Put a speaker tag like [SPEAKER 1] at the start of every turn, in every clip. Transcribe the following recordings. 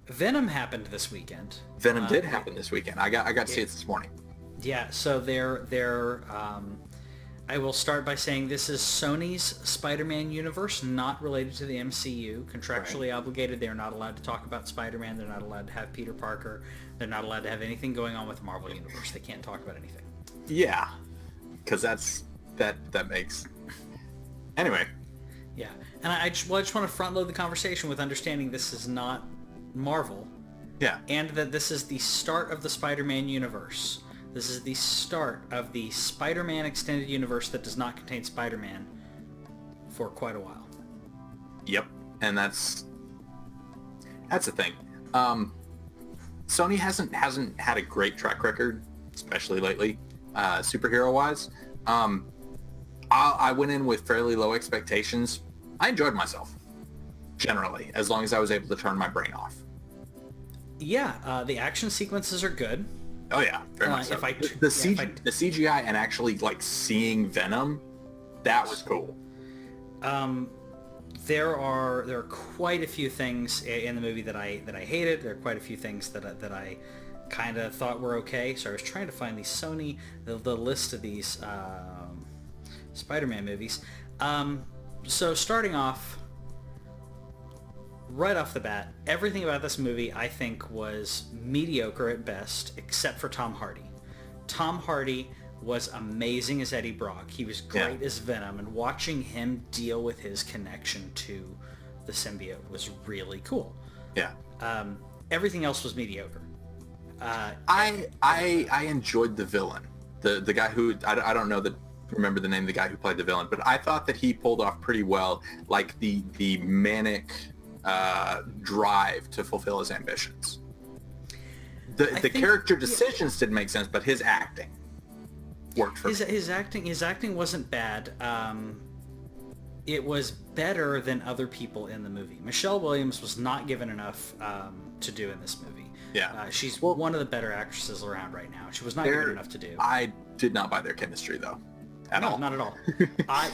[SPEAKER 1] Venom happened this weekend.
[SPEAKER 2] Venom did happen this weekend. I got to see it this morning.
[SPEAKER 1] Yeah, so I will start by saying this is Sony's Spider-Man universe, not related to the MCU. Contractually obligated, they are not allowed to talk about Spider-Man. They're not allowed to have Peter Parker. They're not allowed to have anything going on with the Marvel universe. They can't talk about anything.
[SPEAKER 2] Yeah, because that makes... Anyway.
[SPEAKER 1] Yeah, and I just want to front-load the conversation with understanding this is not Marvel.
[SPEAKER 2] Yeah.
[SPEAKER 1] And that this is the start of the Spider-Man universe. This is the start of the Spider-Man extended universe that does not contain Spider-Man for quite a while.
[SPEAKER 2] Yep, and that's the thing. Sony hasn't had a great track record, especially lately, superhero-wise. I went in with fairly low expectations. I enjoyed myself, generally, as long as I was able to turn my brain off.
[SPEAKER 1] Yeah, the action sequences are good.
[SPEAKER 2] Oh yeah, very much so. The CGI and actually like seeing Venom, that was cool.
[SPEAKER 1] There are quite a few things in the movie that I hated. There are quite a few things that I kind of thought were okay. So I was trying to find the list of these Spider-Man movies. So starting off, right off the bat, everything about this movie I think was mediocre at best, except for Tom Hardy. Tom Hardy was amazing as Eddie Brock. He was great as Venom, and watching him deal with his connection to the symbiote was really cool.
[SPEAKER 2] Yeah.
[SPEAKER 1] Everything else was mediocre.
[SPEAKER 2] I enjoyed the villain, the guy who I don't remember the name of the guy who played the villain, but I thought that he pulled off pretty well, like the manic drive to fulfill his ambitions. The character decisions didn't make sense, but his acting worked for me.
[SPEAKER 1] His acting wasn't bad. It was better than other people in the movie. Michelle Williams was not given enough to do in this movie.
[SPEAKER 2] Yeah,
[SPEAKER 1] she's one of the better actresses around right now. She was not given enough to do.
[SPEAKER 2] I did not buy their chemistry though.
[SPEAKER 1] No, not at all.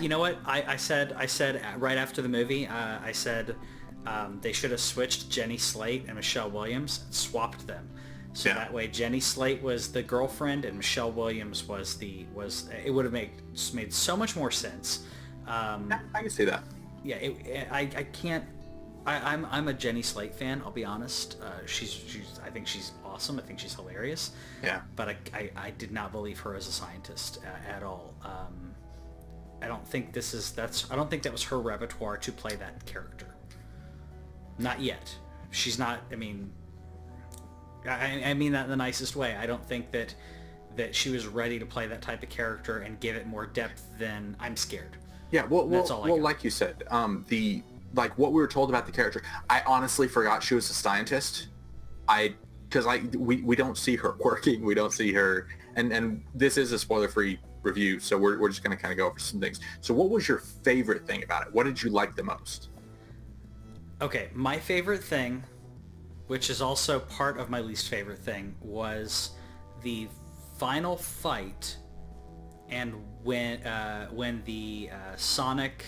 [SPEAKER 1] You know what? I said right after the movie, I said they should have switched Jenny Slate and Michelle Williams and swapped them. So that way Jenny Slate was the girlfriend and Michelle Williams was it would have made so much more sense.
[SPEAKER 2] I can see that.
[SPEAKER 1] Yeah, I can't. I'm a Jenny Slate fan. I'll be honest. I think she's awesome. I think she's hilarious.
[SPEAKER 2] Yeah.
[SPEAKER 1] But I did not believe her as a scientist at all. I don't think I don't think that was her repertoire to play that character. Not yet. She's not. I mean that in the nicest way. I don't think that she was ready to play that type of character and give it more depth than I'm scared.
[SPEAKER 2] Yeah. Well, like you said, like what we were told about the character, I honestly forgot she was a scientist. Because we don't see her working, we don't see her, and this is a spoiler-free review, so we're just going to kind of go over some things. So what was your favorite thing about it? What did you like the most?
[SPEAKER 1] Okay, my favorite thing, which is also part of my least favorite thing, was the final fight, and when the Sonic,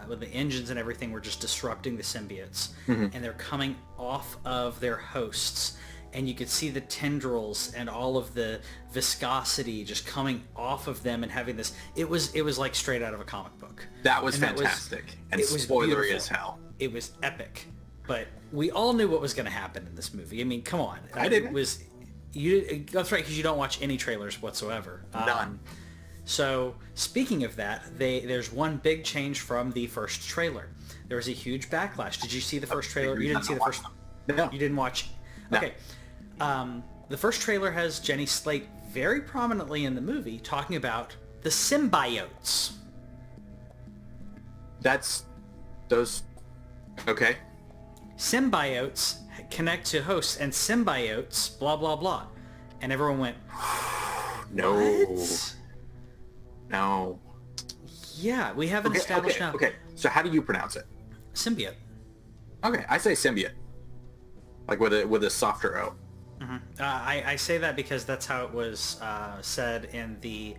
[SPEAKER 1] when the engines and everything were just disrupting the symbiotes, and they're coming off of their hosts, and you could see the tendrils and all of the viscosity just coming off of them and having this. It was like straight out of a comic book.
[SPEAKER 2] That was fantastic and spoilery as hell.
[SPEAKER 1] It was epic, but we all knew what was going to happen in this movie. I mean, come on.
[SPEAKER 2] I didn't.
[SPEAKER 1] That's right, because you don't watch any trailers whatsoever.
[SPEAKER 2] None.
[SPEAKER 1] So speaking of that, there's one big change from the first trailer. There was a huge backlash. Did you see the first trailer? You didn't see the first.
[SPEAKER 2] No.
[SPEAKER 1] You didn't watch.
[SPEAKER 2] No.
[SPEAKER 1] Okay. The first trailer has Jenny Slate very prominently in the movie talking about the symbiotes.
[SPEAKER 2] That's those. Okay.
[SPEAKER 1] Symbiotes connect to hosts, and symbiotes blah blah blah, and everyone went,
[SPEAKER 2] no.
[SPEAKER 1] What?
[SPEAKER 2] No.
[SPEAKER 1] Yeah, we haven't established now.
[SPEAKER 2] Okay, so how do you pronounce it?
[SPEAKER 1] Symbiote.
[SPEAKER 2] Okay, I say symbiote. Like with a softer O.
[SPEAKER 1] Mm-hmm. I say that because that's how it was said in the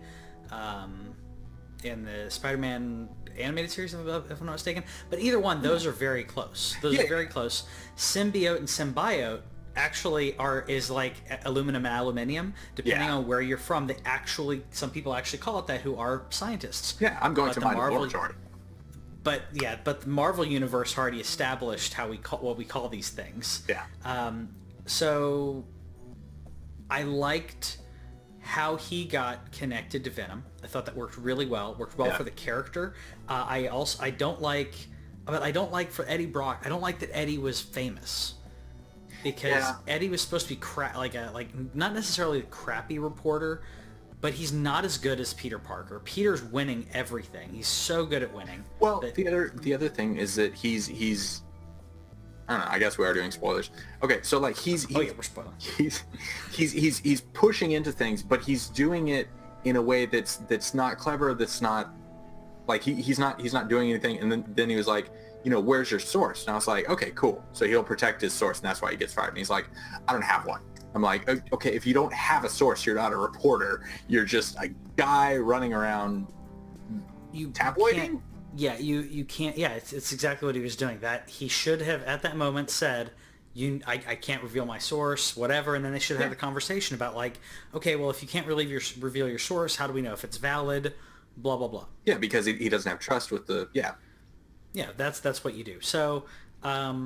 [SPEAKER 1] Spider-Man animated series, if I'm not mistaken. But either one, those are very close. Those are very close. Symbiote and symbiote actually is like aluminum and aluminium, depending on where you're from. Some people actually call it that, who are scientists.
[SPEAKER 2] Yeah, I'm going to my laboratory.
[SPEAKER 1] But the Marvel universe already established what we call these things.
[SPEAKER 2] Yeah.
[SPEAKER 1] So I liked how he got connected to Venom. I thought that worked really well. Worked well for the character. I don't like for Eddie Brock. I don't like that Eddie was famous, because Eddie was supposed to be not necessarily a crappy reporter, but he's not as good as Peter Parker. Peter's winning everything. He's so good at winning.
[SPEAKER 2] Well, the other thing is that he's I don't know, I guess we are doing spoilers. Okay, so like we're spoiling. He's pushing into things, but he's doing it in a way that's not clever, that's not like he's not doing anything. And then he was like, where's your source? And I was like, okay, cool. So he'll protect his source, and that's why he gets fired. And he's like, I don't have one. I'm like, okay, if you don't have a source, you're not a reporter. You're just a guy running around tabloiding.
[SPEAKER 1] Yeah, you can't. Yeah, it's exactly what he was doing. That he should have at that moment said, I can't reveal my source, whatever, and then they should have had a conversation about like, okay, well, if you can't reveal your source, how do we know if it's valid? Blah blah blah.
[SPEAKER 2] Yeah, because he doesn't have trust with the
[SPEAKER 1] Yeah, that's what you do. So, I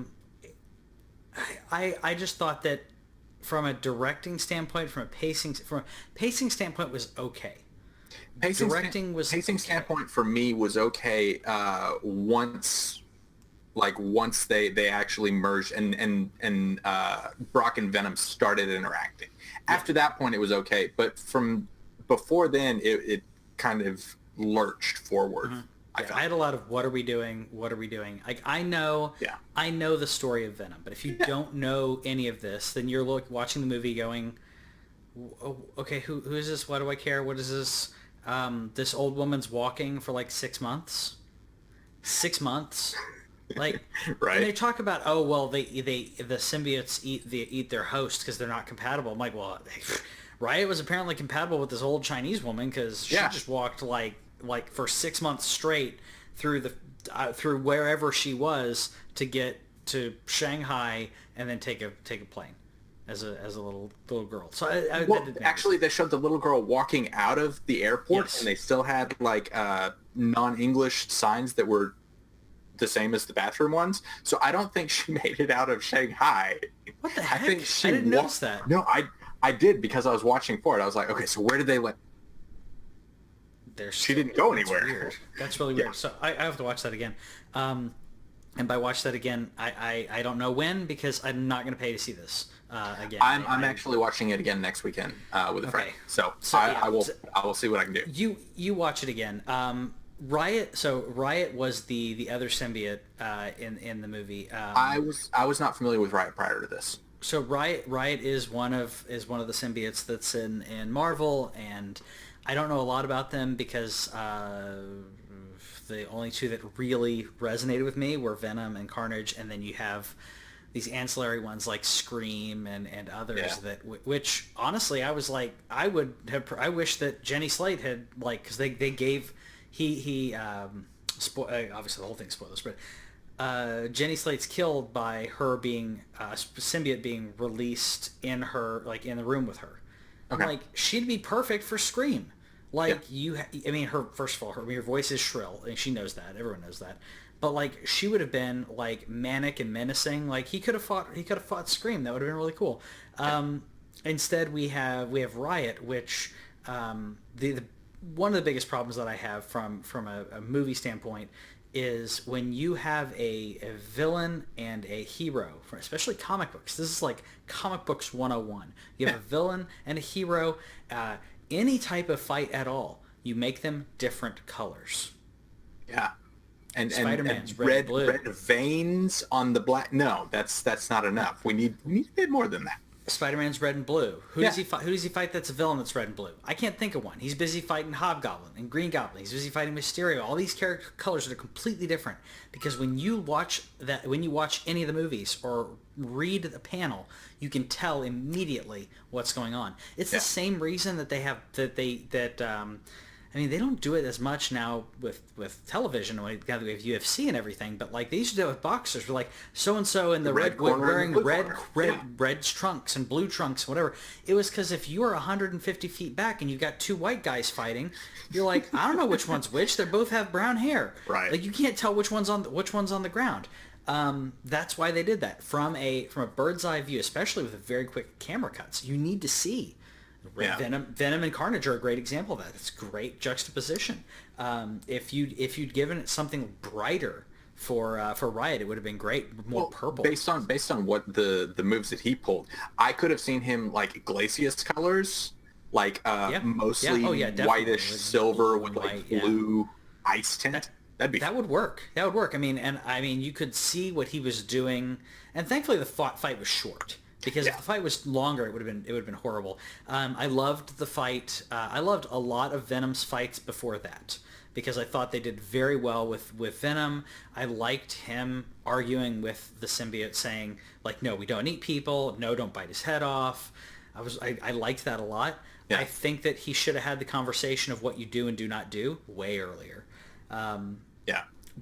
[SPEAKER 1] just thought that from a directing standpoint, from a pacing standpoint, was okay. Pacing
[SPEAKER 2] standpoint for me was okay once they actually merged and Brock and Venom started interacting. After that point, it was okay, but from before then, it kind of lurched forward.
[SPEAKER 1] Mm-hmm. I had a lot of what are we doing? Like I know the story of Venom, but if you don't know any of this, then you're watching the movie going, okay, who is this? Why do I care? What is this? This old woman's walking for like 6 months. 6 months, like
[SPEAKER 2] right.
[SPEAKER 1] And they talk about the symbiotes eat their host because they're not compatible. I'm like, well, Riot was apparently compatible with this old Chinese woman because she just walked like for 6 months straight through through wherever she was to get to Shanghai and then take a plane. As a little girl. So
[SPEAKER 2] actually, they showed the little girl walking out of the airport, and they still had like non-English signs that were the same as the bathroom ones. So I don't think she made it out of Shanghai.
[SPEAKER 1] What the heck?
[SPEAKER 2] I
[SPEAKER 1] didn't notice that.
[SPEAKER 2] No, I did because I was watching for it. I was like, okay, so where did they let? She didn't go anywhere.
[SPEAKER 1] Weird. That's really weird. So I have to watch that again. And by watch that again, I don't know when, because I'm not going to pay to see this again.
[SPEAKER 2] I'm actually watching it again next weekend with a friend. So I will see what I can do.
[SPEAKER 1] You watch it again. Riot. So Riot was the other symbiote in the movie.
[SPEAKER 2] I was not familiar with Riot prior to this.
[SPEAKER 1] So Riot is one of the symbiotes that's in Marvel, and I don't know a lot about them because the only two that really resonated with me were Venom and Carnage, and then you have these ancillary ones like Scream and others which honestly I was like, I wish that Jenny Slate had, like, because they gave obviously the whole thing's spoilers, but Jenny Slate's killed by her being symbiote being released in her, like in the room with her. Okay. Like, she'd be perfect for Scream. Like, first of all, her voice is shrill, and she knows that. Everyone knows that. But like, she would have been like manic and menacing. Like, he could have fought Scream. That would have been really cool. Instead, we have Riot, which the one of the biggest problems that I have from a movie standpoint is when you have a villain and a hero, especially comic books. This is like comic books 101. You have a villain and a hero. Any type of fight at all, you make them different colors.
[SPEAKER 2] Yeah. And
[SPEAKER 1] Spider-Man's
[SPEAKER 2] red
[SPEAKER 1] blue.
[SPEAKER 2] Red veins on the black. No, that's not enough. We need a bit more than that.
[SPEAKER 1] Spider-Man's red and blue. Who does he fight that's a villain that's red and blue? I can't think of one. He's busy fighting Hobgoblin and Green Goblin. He's busy fighting Mysterio. All these character colors that are completely different. Because when you watch any of the movies or read the panel, you can tell immediately what's going on. It's the same reason that they have I mean, they don't do it as much now with television. We have UFC and everything, but like they used to do it with boxers. We're like so and so in the red wearing red trunks and blue trunks, whatever. It was because if you are 150 feet back and you've got two white guys fighting, you're like, I don't know which one's which. They both have brown hair.
[SPEAKER 2] Right.
[SPEAKER 1] Like you can't tell which one's on the ground. That's why they did that from a bird's eye view, especially with very quick camera cuts. You need to see. Yeah. Venom and Carnage are a great example of that. It's great juxtaposition. If you'd given it something brighter for Riot, it would have been great. More purple.
[SPEAKER 2] Based on what the moves that he pulled, I could have seen him like Glacius colors, like mostly whitish silver with like blue ice tint. That would work. I mean, you could see what he was doing, and thankfully the fight was short. Because if the fight was longer, it would have been horrible. I loved the fight. I loved a lot of Venom's fights before that because I thought they did very well with Venom. I liked him arguing with the symbiote, saying like, "No, we don't eat people. No, don't bite his head off." I liked that a lot. Yeah. I think that he should have had the conversation of what you do and do not do way earlier.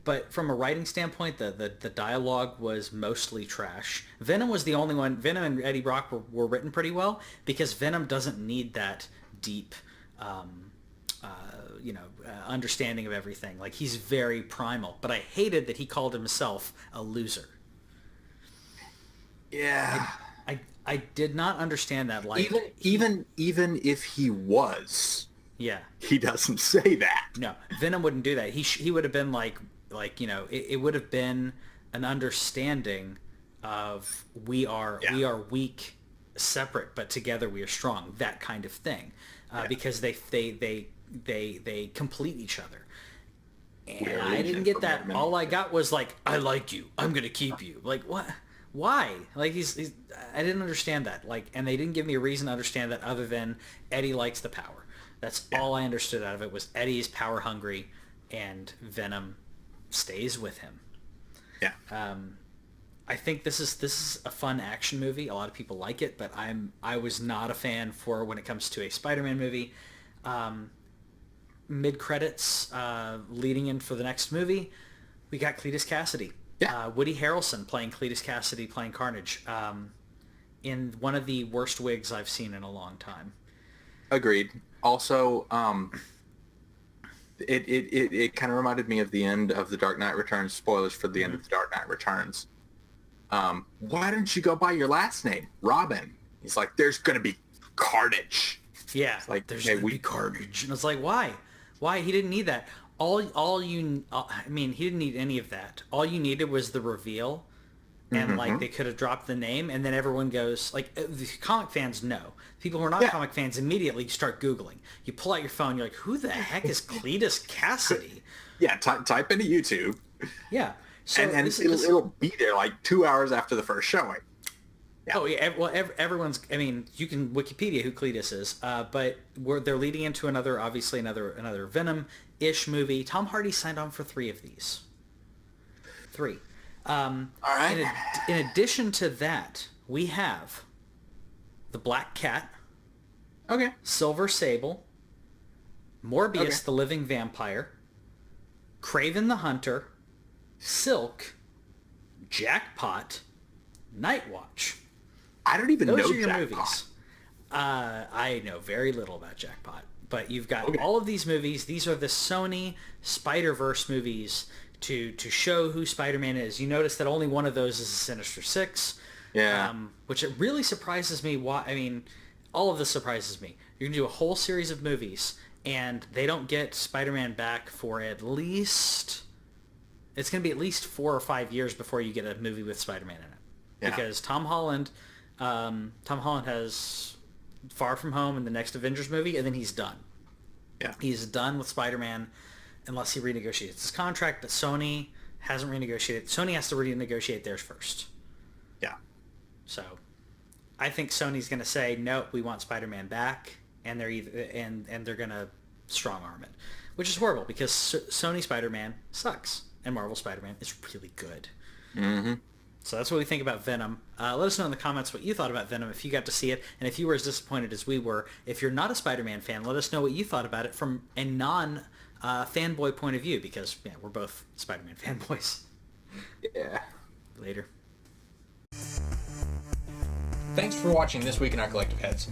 [SPEAKER 2] But from a writing standpoint, the dialogue was mostly trash. Venom was the only one. Venom and Eddie Brock were written pretty well because Venom doesn't need that deep, understanding of everything. Like he's very primal. But I hated that he called himself a loser. Yeah.
[SPEAKER 1] I did not understand that. Like
[SPEAKER 2] even if he was.
[SPEAKER 1] Yeah.
[SPEAKER 2] He doesn't say that.
[SPEAKER 1] No, Venom wouldn't do that. He would have been like it would have been an understanding of we are weak separate, but together we are strong. That kind of thing, because they complete each other. And I didn't get that. All I got was like, I like you. I'm gonna keep you. Like what? Why? Like he's I didn't understand that. Like, and they didn't give me a reason to understand that other than Eddie likes the power. That's all I understood out of it was Eddie's power hungry, and Venom stays with him.
[SPEAKER 2] Yeah.
[SPEAKER 1] I think this is a fun action movie. A lot of people like it, but I was not a fan for when it comes to a Spider-Man movie. Mid credits, leading in for the next movie, we got Cletus Cassidy.
[SPEAKER 2] Yeah.
[SPEAKER 1] Woody Harrelson playing Cletus Cassidy, playing Carnage, in one of the worst wigs I've seen in a long time.
[SPEAKER 2] Agreed. Also, it kind of reminded me of the end of The Dark Knight Returns. Spoilers for the end of The Dark Knight Returns. Why didn't you go by your last name, Robin? He's like, there's gonna be carnage.
[SPEAKER 1] Yeah, it's like there's gonna be carnage, and it's like, why? He didn't need that. He didn't need any of that. All you needed was the reveal. And like they could have dropped the name, and then everyone goes like, the comic fans know. People who are not comic fans immediately start Googling. You pull out your phone, you're like, who the heck is Cletus Cassidy?
[SPEAKER 2] Yeah, type into YouTube.
[SPEAKER 1] Yeah, so
[SPEAKER 2] and it'll be there like 2 hours after the first showing.
[SPEAKER 1] Yeah. Oh yeah, well everyone's. I mean, you can Wikipedia who Cletus is, but they're leading into another Venom-ish movie. Tom Hardy signed on for 3 of these. 3.
[SPEAKER 2] All right.
[SPEAKER 1] In addition to that, we have the Black Cat, Silver Sable, Morbius the Living Vampire, Kraven the Hunter, Silk, Jackpot, Nightwatch.
[SPEAKER 2] I don't even know
[SPEAKER 1] Those are your
[SPEAKER 2] Jackpot.
[SPEAKER 1] movies. I know very little about Jackpot, but you've got all of these movies. These are the Sony Spider-Verse movies to show who Spider-Man is. You notice that only one of those is a Sinister Six.
[SPEAKER 2] Yeah.
[SPEAKER 1] Which it really surprises me. All of this surprises me. You're going to do a whole series of movies, and they don't get Spider-Man back for at least... It's going to be at least 4 or 5 years before you get a movie with Spider-Man in it. Yeah. Because Tom Holland has Far From Home in the next Avengers movie, and then he's done.
[SPEAKER 2] Yeah.
[SPEAKER 1] He's done with Spider-Man unless he renegotiates his contract that Sony hasn't renegotiated. Sony has to renegotiate theirs first.
[SPEAKER 2] Yeah.
[SPEAKER 1] So I think Sony's going to say, no, we want Spider-Man back, and they're they're going to strong arm it, which is horrible because Sony Spider-Man sucks, and Marvel Spider-Man is really good.
[SPEAKER 2] Mm-hmm.
[SPEAKER 1] So that's what we think about Venom. Let us know in the comments what you thought about Venom, if you got to see it, and if you were as disappointed as we were. If you're not a Spider-Man fan, let us know what you thought about it from a non-fanboy point of view, because yeah, we're both Spider-Man fanboys.
[SPEAKER 2] Yeah.
[SPEAKER 1] Later.
[SPEAKER 3] Thanks for watching This Week in Our Collective Heads.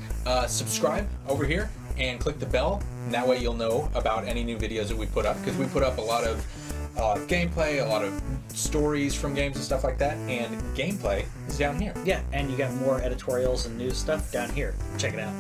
[SPEAKER 3] Subscribe over here and click the bell, and that way you'll know about any new videos that we put up, because we put up a lot of gameplay, a lot of stories from games and stuff like that, and gameplay is down here.
[SPEAKER 1] Yeah, and you got more editorials and news stuff down here. Check it out.